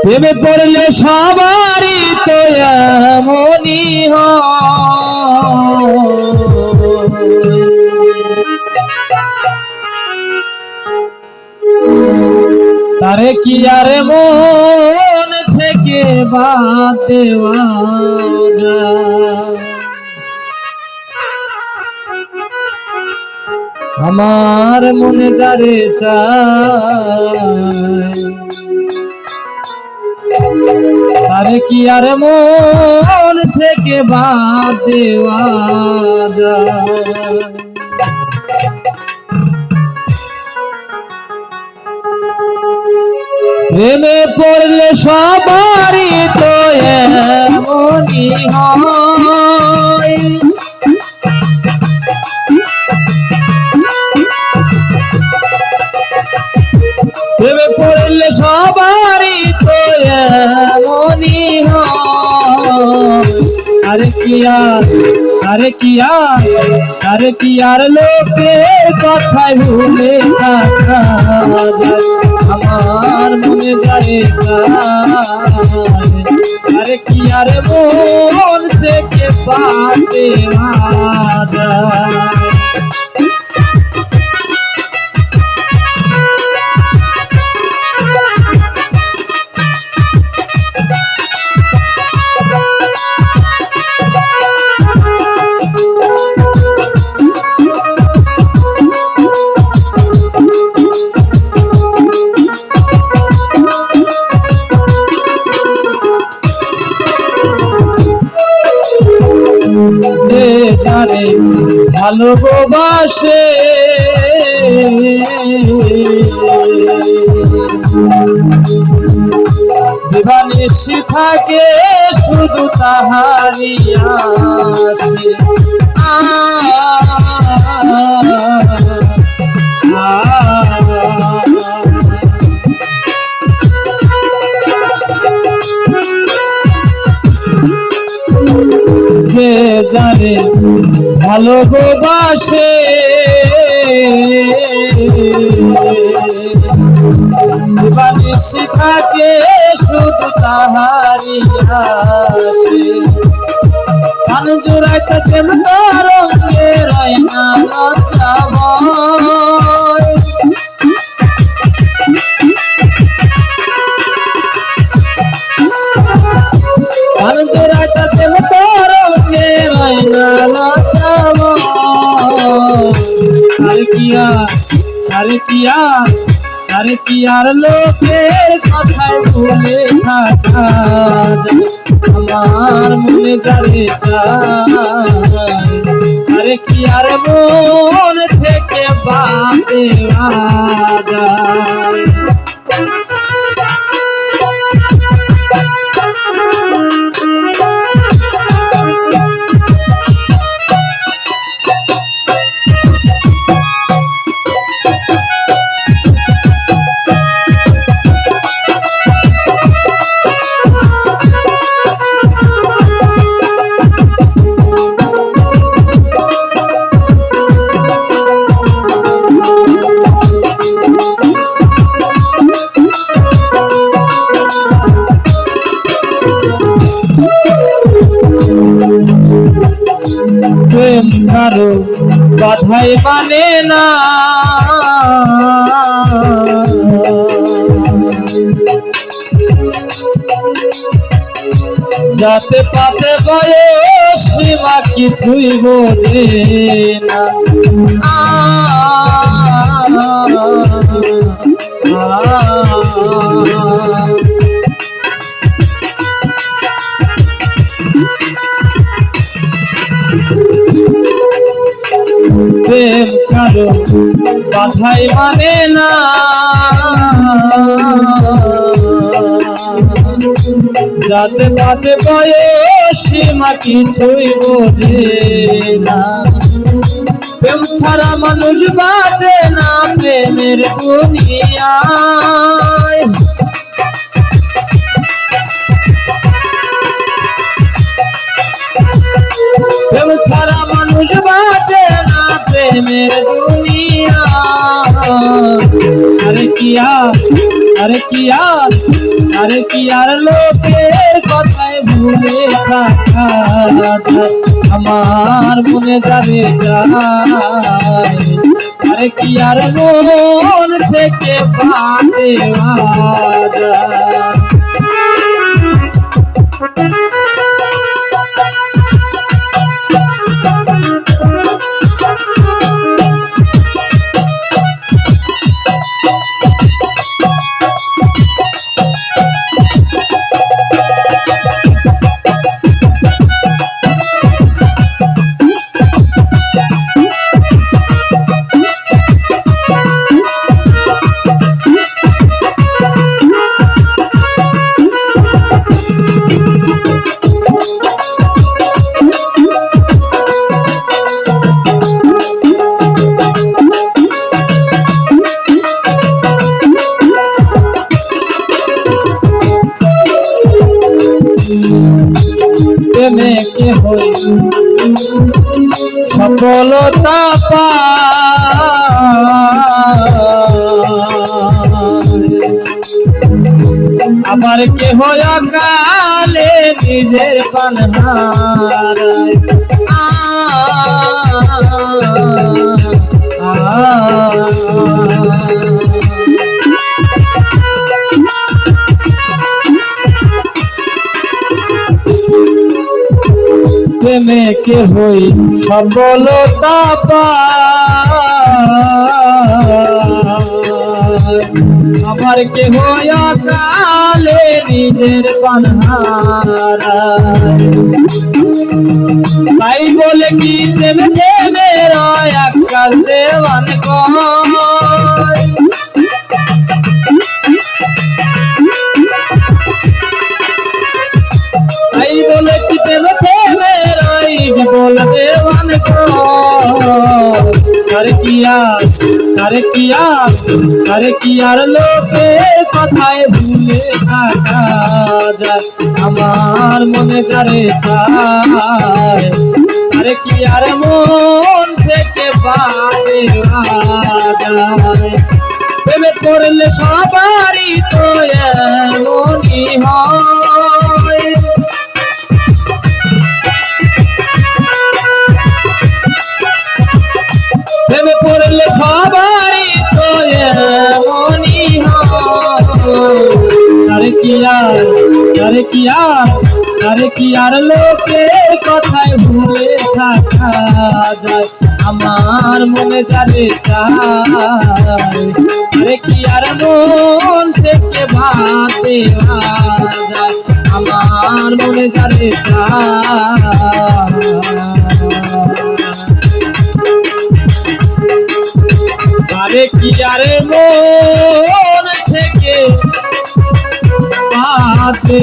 প্রেমে পড়লে সবারই তো এমনই হয়। তারে কি আর মন থেকে বাদ দেওয়া যায়? আমার মনে যারে চায় তারে কি আর মন থেকে বাদ দেওয়া যায়? প্রেমে পড়লে সবারই তো এমনই হয়। প্রেমে পড়লে সবারই তো এমনই হয়। আরে কি আর লোকের কথায় ভুলে থাকা যায়? আমার মনে যায় আরে কি আর মন থেকে পাতে যায়? যে যারে ভালোবাসে দিবানিশি থাকে শুধু তাহারি আশে। যে যারে ভালোবাসে দিবানিশি থাকে শুধু তাহারি আশে। কান জোড়াইতে প্রেম তরঙ্গে রয় না লজ্জা ভয়। কান জোড়াইতে প্রেম তরঙ্গে রয় না লজ্জা ভয়। আরে কি আর লোকের কথায় ভুলে থাকা যায়? আমার মনে যারে চায় আরে কি আর মন থেকে বাদ দেওয়া যায়? প্রেম কারো বাধাই মানে না, যাতে পাতে বয়স সীমা কিছুই বোঝে না। প্রেম কারো বাধাই মানে না, যাতে পাতে বয়স সীমা কিছুই বোঝে না। প্রেম ছাড়া মানুষ বাঁচে না প্রেমের দুনিয়ায়। প্রেম ছাড়া মানুষ বাঁচে না প্রেমের দুনিয়ায়। আরে কি আর লোকের কথায় ভুলে থাকা আমার মনে যাবে যায়। আরে কি আর মন থেকে পাতে প্রেমে কে হই সফলতা আবার কে হয় কালে নিজের পানহার প্রেমে কে হই সফলতা আবার কে হয় কালে নিজের পানহার তাই বলে কি প্রেম প্রেমের আকার দেওয়ান কয় তাই বলে কি প্রেম প্রেমের বল দেওয়ান করে কি আর লোকের কথায় ভুলে থাকা যায় আমার মনে করে চায়। আরে কি আর মন থেকে বাদে যায় প্রেমে করলে সবারই তো এমনই হয়। প্রেমে পড়লে সবারই তো এমনই হয়। আরে কি আর লোকের কথায় ভুলে থাকা যায় আমার মনে যাবে চায়। আরে কি আর মন থেকে ভাতে যায় আমার মনে যাবে চায়। আরে কি আরে মন থেকে পাতে